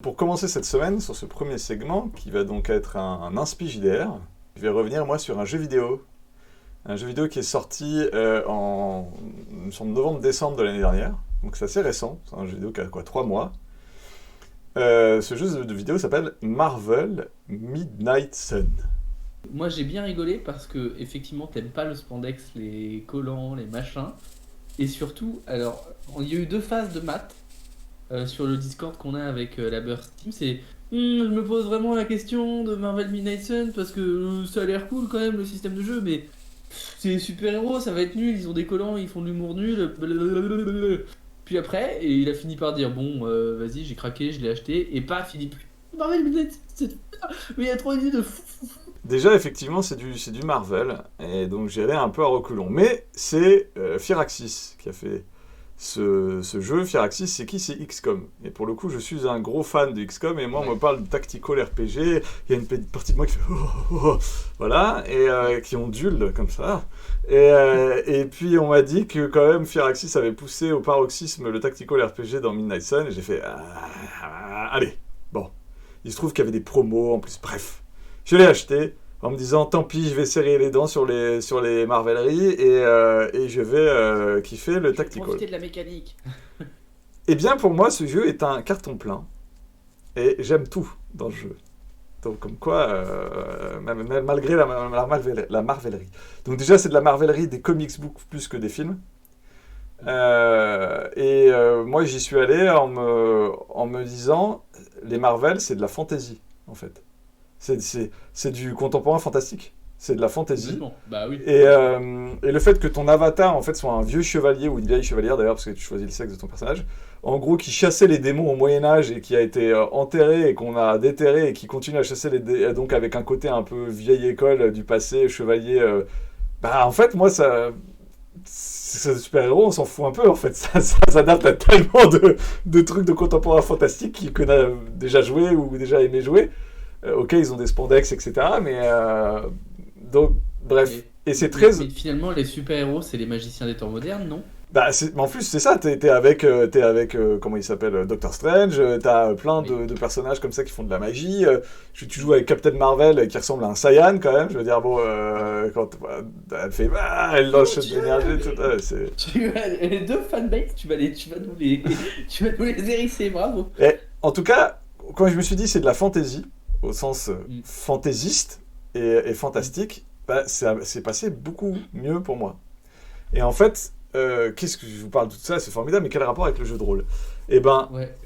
Pour commencer cette semaine, sur ce premier segment, qui va donc être un inspi JDR, je vais revenir moi sur un jeu vidéo. Un jeu vidéo qui est sorti en novembre-décembre de l'année dernière, donc c'est assez récent, c'est un jeu vidéo qui a 3 mois. Ce jeu de vidéo s'appelle Marvel Midnight Sun. Moi j'ai bien rigolé parce que effectivement t'aimes pas le spandex, les collants, les machins. Et surtout, alors, il y a eu 2 phases de maths sur le Discord qu'on a avec la Burst Team. C'est je me pose vraiment la question de Marvel Midnight Sun parce que ça a l'air cool quand même le système de jeu, mais c'est des super-héros, ça va être nul, ils ont des collants, ils font de l'humour nul. Blablabla. Puis après, et il a fini par dire bon, vas-y, j'ai craqué, je l'ai acheté, et paf, il dit Marvel Midnight Sun, mais il y a trop d'idées de fou. Déjà, effectivement, c'est du Marvel, et donc j'y allais un peu à reculons. Mais c'est Firaxis qui a fait ce jeu. Firaxis, c'est qui? C'est XCOM. Et pour le coup, je suis un gros fan de XCOM, et moi, on me parle de tactical RPG, il y a une partie de moi qui fait voilà, et qui ondule comme ça. Et puis, on m'a dit que quand même, Firaxis avait poussé au paroxysme le tactical RPG dans Midnight Sun, et j'ai fait, allez, bon. Il se trouve qu'il y avait des promos en plus, bref. Je l'ai acheté en me disant tant pis, je vais serrer les dents sur les Marveleries et je vais kiffer le tactical. Profiter de la mécanique. Eh bien, pour moi, ce jeu est un carton plein et j'aime tout dans le jeu. Donc, comme quoi, malgré la Marvelerie. Donc, déjà, c'est de la Marvelerie des comics book plus que des films. Moi, j'y suis allé en me disant les Marvel, c'est de la fantasy, en fait. C'est du contemporain fantastique. C'est de la fantasy. Bah oui. Et le fait que ton avatar, en fait, soit un vieux chevalier ou une vieille chevalière, d'ailleurs, parce que tu choisis le sexe de ton personnage, en gros, qui chassait les démons au Moyen-Âge et qui a été enterré et qu'on a déterré et qui continue à chasser les démons, donc avec un côté un peu vieille école du passé, chevalier. Bah, en fait, moi, ce super-héros, on s'en fout un peu, en fait. Ça date à tellement de trucs de contemporain fantastique qu'on a déjà joué ou déjà aimé jouer. Ok, ils ont des spandex, etc. Mais donc, bref. Et c'est très. Mais finalement, les super-héros, c'est les magiciens des temps modernes, non? Bah, mais en plus, c'est ça. T'es avec comment il s'appelle, Doctor Strange. T'as plein de personnages comme ça qui font de la magie. Tu joues avec Captain Marvel qui ressemble à un Saiyan quand même. Je veux dire, bon, quand elle fait, elle lâche de l'énergie, tout. Les 2 fanbase, tu vas nous les hérisser, bravo. Et, en tout cas, quand je me suis dit c'est de la fantasy au sens fantaisiste et fantastique, bah, c'est passé beaucoup mieux pour moi. Et en fait, qu'est-ce que je vous parle de tout ça, c'est formidable, mais quel rapport avec le jeu de rôle? Eh ben, ouais.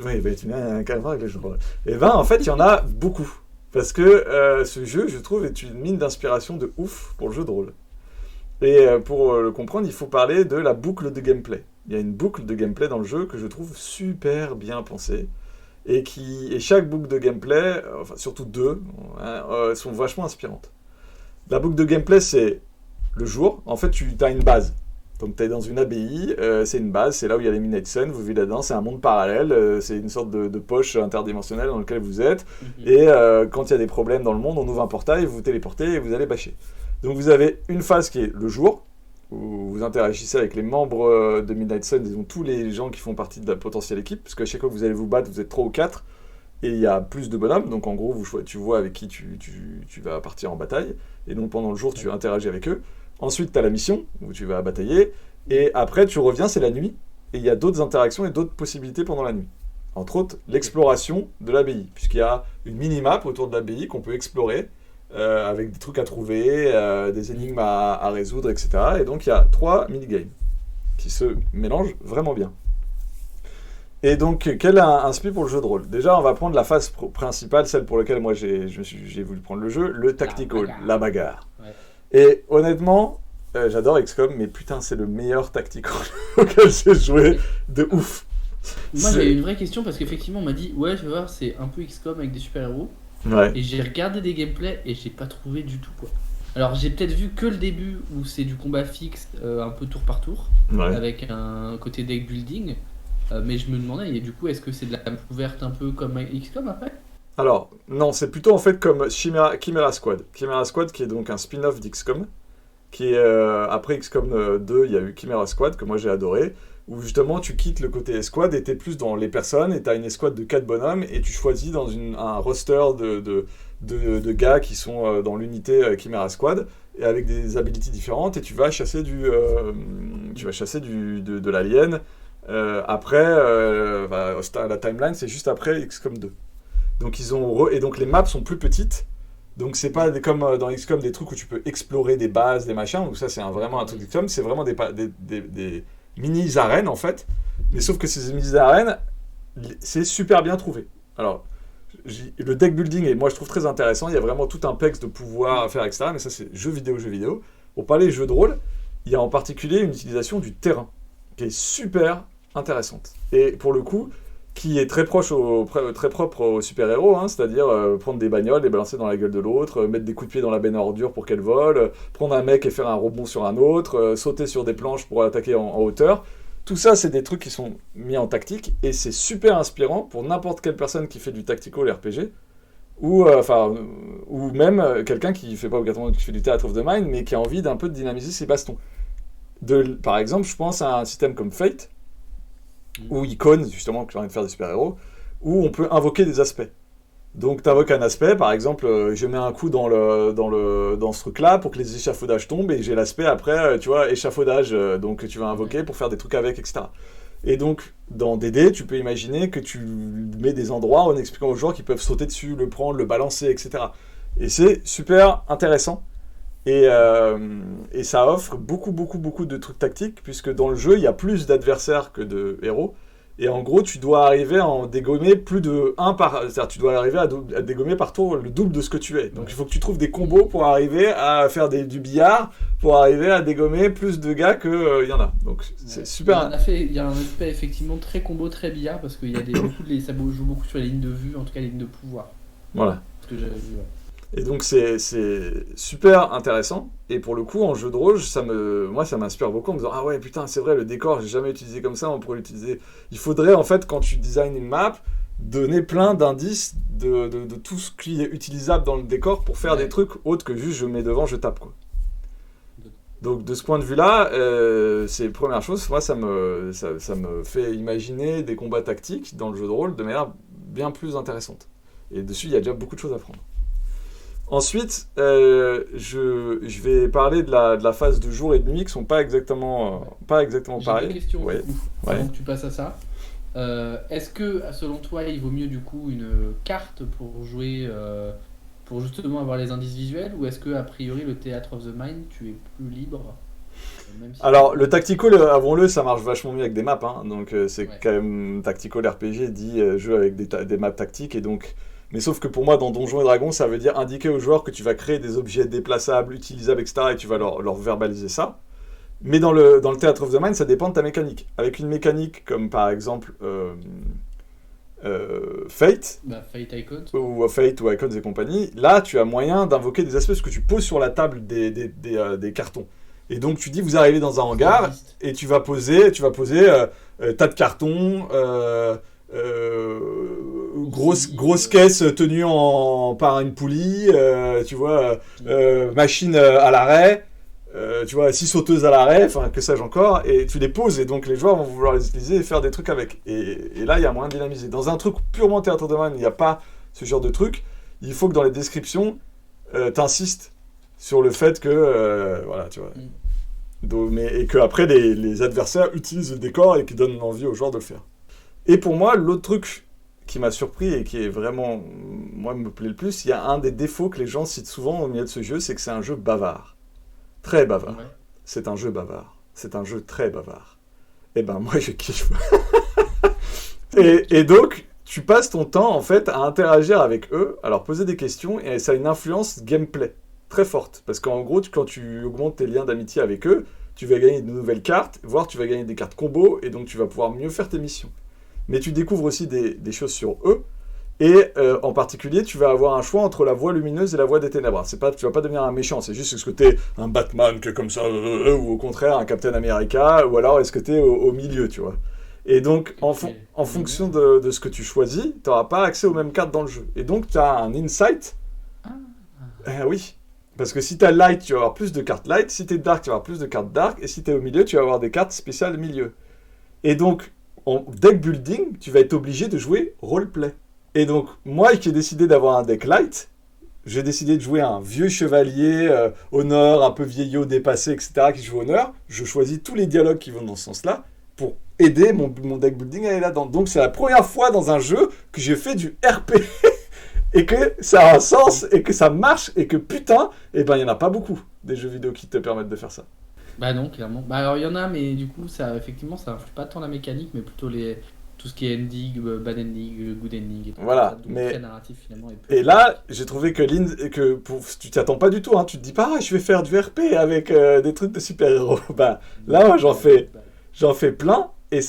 Oui, bah, tu n'as quel rapport avec le jeu de rôle? Eh ben, en fait, il y en a beaucoup. Parce que ce jeu, je trouve, est une mine d'inspiration de ouf pour le jeu de rôle. Et pour le comprendre, il faut parler de la boucle de gameplay. Il y a une boucle de gameplay dans le jeu que je trouve super bien pensée. Et chaque boucle de gameplay, enfin surtout 2, sont vachement inspirantes. La boucle de gameplay, c'est le jour. En fait, tu as une base. Donc, tu es dans une abbaye, c'est une base, c'est là où il y a les Midnight Sun, vous vivez là-dedans, c'est un monde parallèle, c'est une sorte de poche interdimensionnelle dans laquelle vous êtes. Et quand il y a des problèmes dans le monde, on ouvre un portail, vous vous téléportez et vous allez bâcher. Donc, vous avez une phase qui est le jour, où vous interagissez avec les membres de Midnight Sun, disons tous les gens qui font partie de la potentielle équipe, parce qu'à chaque fois que vous allez vous battre, vous êtes 3 ou 4, et il y a plus de bonhommes, donc en gros, tu vois avec qui tu vas partir en bataille, et donc pendant le jour, tu interagis avec eux. Ensuite, tu as la mission, où tu vas batailler, et après, tu reviens, c'est la nuit, et il y a d'autres interactions et d'autres possibilités pendant la nuit. Entre autres, l'exploration de l'abbaye, puisqu'il y a une mini-map autour de l'abbaye qu'on peut explorer, avec des trucs à trouver, des énigmes à résoudre, etc. Et donc il y a 3 minigames qui se mélangent vraiment bien. Et donc, quel est un split pour le jeu de rôle? Déjà, on va prendre la phase principale, celle pour laquelle moi j'ai voulu prendre le jeu, le tactical, la bagarre. Ouais. Et honnêtement, j'adore XCOM, mais putain, c'est le meilleur tactical auquel j'ai joué de ouf. Moi, j'avais une vraie question parce qu'effectivement, on m'a dit ouais, je vais voir, c'est un peu XCOM avec des super-héros. Ouais. Et j'ai regardé des gameplays et j'ai pas trouvé du tout quoi. Alors j'ai peut-être vu que le début où c'est du combat fixe, un peu tour par tour, avec un côté deck building. Mais je me demandais, et du coup, est-ce que c'est de la map ouverte un peu comme XCOM après? Alors, non, c'est plutôt en fait comme Chimera Squad. Chimera Squad qui est donc un spin-off d'XCOM, qui est après XCOM 2, il y a eu Chimera Squad que moi j'ai adoré, où justement tu quittes le côté escouade et t'es plus dans les personnes, et t'as une escouade de 4 bonhommes, et tu choisis dans un roster de gars qui sont dans l'unité Chimera Squad, et avec des abilities différentes, et tu vas chasser de l'alien. Après, la timeline, c'est juste après XCOM 2. Donc et donc les maps sont plus petites. Donc c'est pas comme dans XCOM des trucs où tu peux explorer des bases, des machins. Donc ça c'est vraiment un truc d'XCOM. C'est vraiment des mini arènes en fait. Mais sauf que ces mini arènes, c'est super bien trouvé. Alors le deck building est, moi je trouve très intéressant. Il y a vraiment tout un pex de pouvoir à faire, etc. Mais ça c'est jeux vidéo. Pour parler jeux de rôle, il y a en particulier une utilisation du terrain qui est super intéressante. Et pour le coup, qui est très très propre aux super-héros, hein, c'est-à-dire prendre des bagnoles, les balancer dans la gueule de l'autre, mettre des coups de pied dans la benne à ordures pour qu'elle vole, prendre un mec et faire un rebond sur un autre, sauter sur des planches pour attaquer en hauteur. Tout ça, c'est des trucs qui sont mis en tactique, et c'est super inspirant pour n'importe quelle personne qui fait du tactical RPG, ou même quelqu'un qui fait pas obligatoirement qui fait du Theatre of the Mind, mais qui a envie d'un peu de dynamiser ses bastons. Par exemple, je pense à un système comme Fate, ou Icon, justement, que j'ai envie de faire des super-héros, où on peut invoquer des aspects. Donc, tu invoques un aspect, par exemple, je mets un coup dans ce truc-là pour que les échafaudages tombent, et j'ai l'aspect après, tu vois, échafaudage, donc tu vas invoquer pour faire des trucs avec, etc. Et donc, dans DD, tu peux imaginer que tu mets des endroits en expliquant aux joueurs qu'ils peuvent sauter dessus, le prendre, le balancer, etc. Et c'est super intéressant. Et ça offre beaucoup de trucs tactiques, puisque dans le jeu, il y a plus d'adversaires que de héros. Et en gros, tu dois arriver à en dégommer plus de 1 par... C'est-à-dire, tu dois arriver à dégommer par tour le double de ce que tu es. Donc, il faut que tu trouves des combos pour arriver à faire du billard, pour arriver à dégommer plus de gars qu'il y en a. Donc, c'est super... Il y a un aspect effectivement très combo, très billard, parce qu'il y a ça joue beaucoup sur les lignes de vue, en tout cas les lignes de pouvoir. Voilà. Ce que j'avais vu, ouais. Et donc c'est super intéressant, et pour le coup en jeu de rôle moi ça m'inspire beaucoup en me disant ah ouais putain c'est vrai, le décor j'ai jamais utilisé comme ça, on pourrait l'utiliser. Il faudrait en fait, quand tu designes une map, donner plein d'indices de tout ce qui est utilisable dans le décor pour faire des trucs autres que juste je mets devant, je tape quoi. Donc de ce point de vue là, c'est la première chose, moi ça me fait imaginer des combats tactiques dans le jeu de rôle de manière bien plus intéressante, et dessus il y a déjà beaucoup de choses à prendre. Ensuite, je vais parler de la phase de jour et de nuit qui sont pas exactement pareilles. J'ai une question Ouais. avant que tu passes à ça. Est-ce que, selon toi, il vaut mieux du coup une carte pour jouer, pour justement avoir les indices visuels, ou est-ce que a priori le Theatre of the Mind, tu es plus libre, même si... Alors le tactical, avouons-le, ça marche vachement mieux avec des maps, hein, donc c'est quand même tactical RPG dit jeu avec des maps tactiques, et donc... Mais sauf que pour moi, dans Donjons et Dragons, ça veut dire indiquer aux joueurs que tu vas créer des objets déplaçables, utilisables, etc. et tu vas leur verbaliser ça. Mais dans le Theatre of the Mind, ça dépend de ta mécanique. Avec une mécanique comme par exemple Fate, Fate Icons, ou Icons et compagnie, là tu as moyen d'invoquer des aspects, parce que tu poses sur la table des cartons. Et donc tu dis, vous arrivez dans un hangar, et tu vas poser tas de cartons, grosse caisse tenue par une poulie, tu vois, machine à l'arrêt, tu vois, 6 sauteuses à l'arrêt, enfin que sais-je encore, et tu les poses, et donc les joueurs vont vouloir les utiliser et faire des trucs avec. Et là, il y a moyen de dynamiser. Dans un truc purement Theatre of the Mind, il n'y a pas ce genre de truc. Il faut que dans les descriptions, t'insistes sur le fait que, voilà, tu vois. Et que après les adversaires utilisent le décor et qui donnent envie aux joueurs de le faire. Et pour moi, l'autre truc qui m'a surpris et qui est vraiment, moi, me plaît le plus, il y a un des défauts que les gens citent souvent au milieu de ce jeu, c'est que c'est un jeu bavard. Très bavard. Ouais. C'est un jeu bavard. C'est un jeu très bavard. Et ben moi, je kiffe. et donc, tu passes ton temps, en fait, à interagir avec eux, à leur poser des questions, et ça a une influence gameplay très forte. Parce qu'en gros, quand tu augmentes tes liens d'amitié avec eux, tu vas gagner de nouvelles cartes, voire tu vas gagner des cartes combo, et donc tu vas pouvoir mieux faire tes missions. Mais tu découvres aussi des choses sur eux, et en particulier, tu vas avoir un choix entre la voie lumineuse et la voie des ténèbres. Tu vas pas devenir un méchant, c'est juste est-ce que t'es un Batman que comme ça, ou au contraire un Captain America, ou alors est-ce que t'es au milieu, tu vois. Et donc, en fonction de ce que tu choisis, t'auras pas accès aux mêmes cartes dans le jeu. Et donc, tu as un insight. Oui. Parce que si t'as light, tu vas avoir plus de cartes light, si t'es dark, tu vas avoir plus de cartes dark, et si t'es au milieu, tu vas avoir des cartes spéciales milieu. Et donc, en deck building, tu vas être obligé de jouer roleplay. Et donc, moi qui ai décidé d'avoir un deck light, j'ai décidé de jouer un vieux chevalier, honneur, un peu vieillot, dépassé, etc., qui joue honneur. Je choisis tous les dialogues qui vont dans ce sens-là pour aider mon deck building à aller là-dedans. Donc, c'est la première fois dans un jeu que j'ai fait du RP et que ça a un sens et que ça marche et que putain, eh ben, il n'y en a pas beaucoup des jeux vidéo qui te permettent de faire ça. Bah non, clairement. Bah alors il y en a, mais du coup, ça, effectivement, ça influe pas tant la mécanique, mais plutôt tout ce qui est ending, bad ending, good ending et tout. Voilà, Ça, donc mais... très narratif finalement. Et Et là, j'ai trouvé que tu t'y attends pas du tout, hein. Tu te dis pas, je vais faire du RP avec des trucs de super-héros. Bah, là, moi, j'en fais plein, et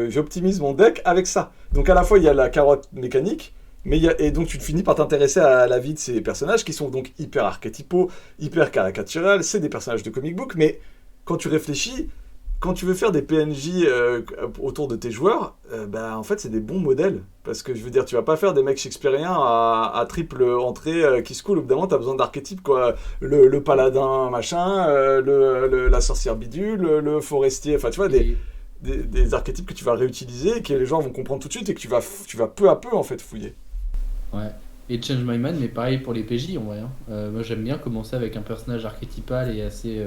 j'optimise mon deck avec ça. Donc à la fois, il y a la carotte mécanique, mais et donc tu finis par t'intéresser à la vie de ces personnages qui sont donc hyper archétypaux, hyper caricaturales, c'est des personnages de comic book, mais quand tu réfléchis, quand tu veux faire des PNJ autour de tes joueurs, bah, en fait, c'est des bons modèles. Parce que je veux dire, tu vas pas faire des mecs shakespeariens à triple entrée qui se coulent. Au bout d'un moment, t'as besoin d'archétypes, quoi. Le paladin, machin, la sorcière bidule, le forestier. Enfin, tu vois, des archétypes que tu vas réutiliser et que les gens vont comprendre tout de suite et que tu vas peu à peu, en fait, fouiller. Ouais. Et Change My Mind, mais pareil pour les PJ en vrai. Hein. Moi, j'aime bien commencer avec un personnage archétypal et assez.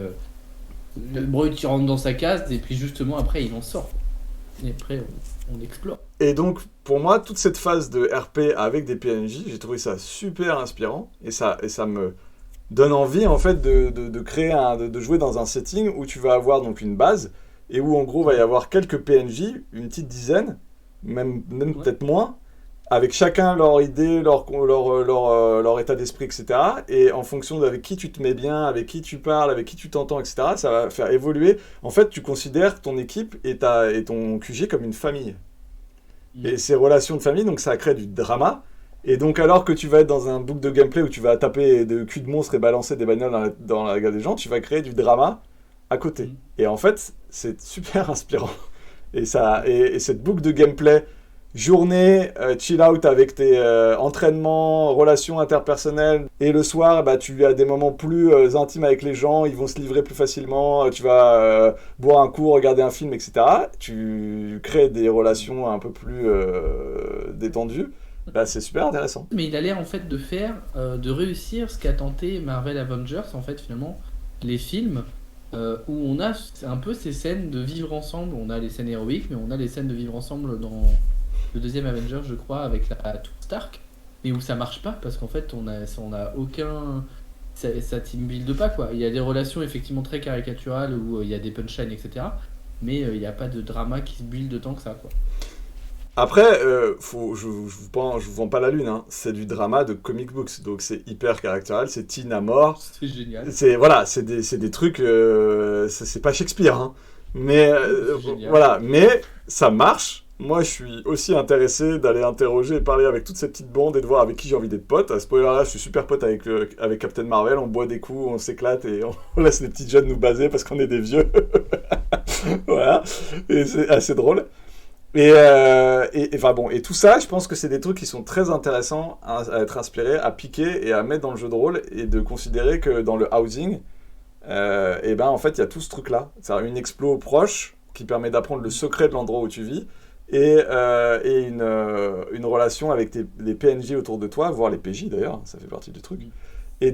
Le bruit qui rentre dans sa case, et puis justement après il en sort. Et après on explore. Et donc, pour moi, toute cette phase de RP avec des PNJ, j'ai trouvé ça super inspirant. Et ça me donne envie, en fait, de créer de jouer dans un setting où tu vas avoir donc une base, et où en gros, va y avoir quelques PNJ, une petite dizaine, même ouais. Peut-être moins, avec chacun leur idée, leur état d'esprit, etc. Et en fonction d'avec qui tu te mets bien, avec qui tu parles, avec qui tu t'entends, etc., ça va faire évoluer. En fait, tu considères ton équipe et ton QG comme une famille. Et ces relations de famille, donc ça crée du drama. Et donc, alors que tu vas être dans un book de gameplay où tu vas taper de cul de monstres et balancer des bagnoles dans la gueule des gens, tu vas créer du drama à côté. Et en fait, c'est super inspirant. Et cette book de gameplay... Journée, chill out avec tes entraînements, relations interpersonnelles. Et le soir, bah, tu as des moments plus intimes avec les gens, ils vont se livrer plus facilement, tu vas boire un coup, regarder un film, etc. Tu crées des relations un peu plus détendues. Bah, c'est super intéressant. Mais il a l'air en fait de réussir ce qu'a tenté Marvel Avengers, en fait finalement, les films. Où on a un peu ces scènes de vivre ensemble. On a les scènes héroïques, mais on a les scènes de vivre ensemble dans le deuxième Avengers, je crois, avec la Tony Stark, mais où ça marche pas parce qu'en fait on a aucun, ça team build pas quoi. Il y a des relations effectivement très caricaturales où il y a des punchlines, etc. Mais il n'y a pas de drama qui se build tant que ça quoi. Après, je vous vends pas la lune, hein. C'est du drama de comic books, donc c'est hyper caractéral, c'est teen à mort. C'est génial. C'est des trucs, c'est pas Shakespeare, hein. Mais voilà, mais ça marche. Moi, je suis aussi intéressé d'aller interroger et parler avec toute cette petite bande et de voir avec qui j'ai envie d'être pote. À ce point-là, je suis super pote avec Captain Marvel. On boit des coups, on s'éclate et on laisse les petites jeunes nous baser parce qu'on est des vieux. Voilà. Et c'est assez drôle. Et enfin bon, et tout ça, je pense que c'est des trucs qui sont très intéressants à être inspirés, à piquer et à mettre dans le jeu de rôle et de considérer que dans le housing, et ben en fait, il y a tout ce truc-là. C'est une explo proche qui permet d'apprendre le secret de l'endroit où tu vis. Et une relation avec les PNJ autour de toi, voire les PJ d'ailleurs, ça fait partie du truc. Et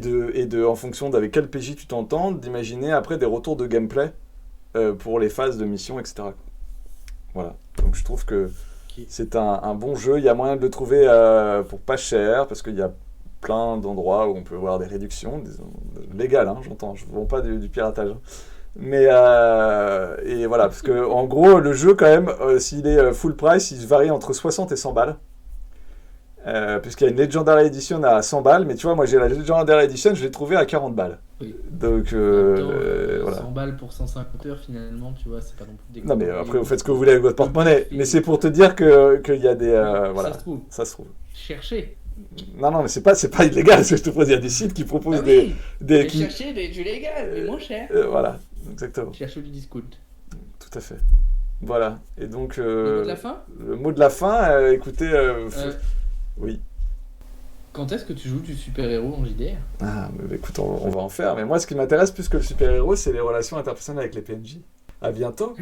en fonction d'avec quel PJ tu t'entends, d'imaginer après des retours de gameplay pour les phases de mission, etc. Voilà. Donc je trouve que c'est un bon jeu. Il y a moyen de le trouver pour pas cher, parce qu'il y a plein d'endroits où on peut voir des réductions, légales, hein, j'entends, je ne vends pas du piratage. Hein. Mais et voilà, parce que en gros, le jeu, quand même, s'il est full price, il varie entre 60 et 100 balles. Puisqu'il y a une Legendary Edition à 100 balles, mais tu vois, moi j'ai la Legendary Edition, je l'ai trouvée à 40 balles. Oui. Donc, 100 voilà. balles pour 150 heures, finalement, tu vois, c'est pas non plus des. Non, mais après, vous faites ce que vous voulez avec votre porte-monnaie. Mais c'est pour te dire qu'il y a des. Voilà. Ça se trouve. Cherchez. Non, mais c'est pas illégal ce que je te propose. Il y a des sites qui proposent chercher du légal, mais moins cher. Voilà, exactement. Chercher du discount. Tout à fait. Voilà. Et donc. Le mot de la fin ? Le mot de la fin, écoutez. Oui. Quand est-ce que tu joues du super-héros en JDR ? Ah, mais écoute, on va en faire. Mais moi, ce qui m'intéresse plus que le super-héros, c'est les relations interpersonnelles avec les PNJ. À bientôt.